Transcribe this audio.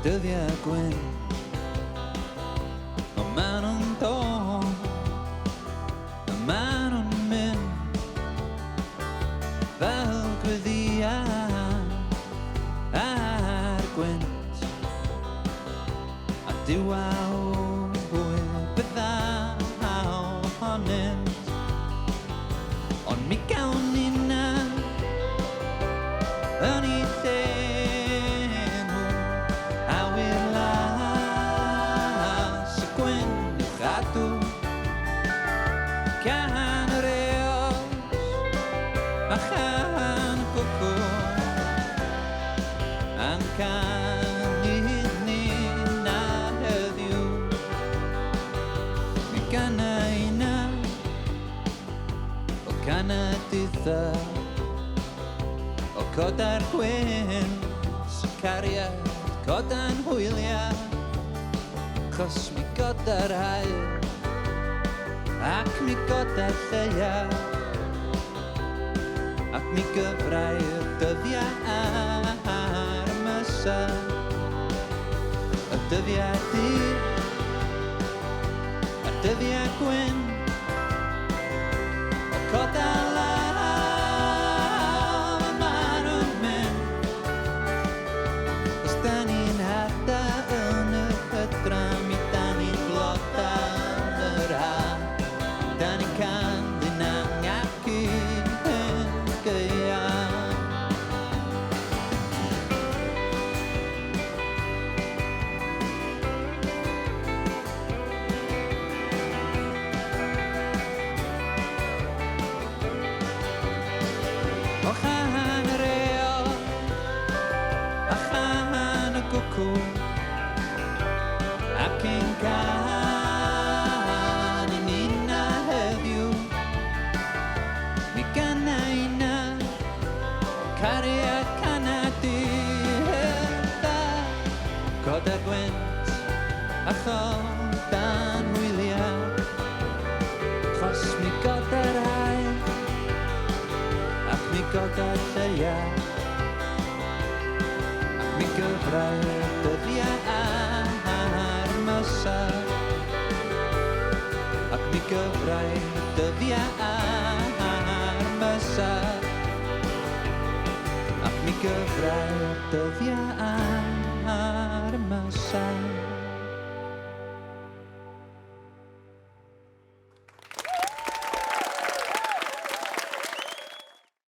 dyddiau gwyn o maen nhw'n dod a maen nhw'n mynd fel gwyddiau ar gwynt a diwa o hwyl bydda ohonynt ond mi gawn ni na yn ei lle nhw awyr las y gwyn i'w chadw gan yr eos a chan y cwcw a'n canu ni na heddiw mi gana una o Canaditha o codar gwyn sy'n cariad codan hwyliau chos mi godar hael ac mi godar lleia ac mi gyfrau'r dyddiau ar mysa y dyddiau di a dyddiau gwyn o codar o chan yr eol a chan y gwcw ac ein can i ni na heddiw mi gana una cariad Canaditha codar gwynt a chodan hwyliau chos mi godar hael ac mi godar lleia ac mi gyfrau'r dyddiau ar mysa ac mi gyfrau'r dyddiau ar mysa ac mi gyfrau'r dyddiau ar mysa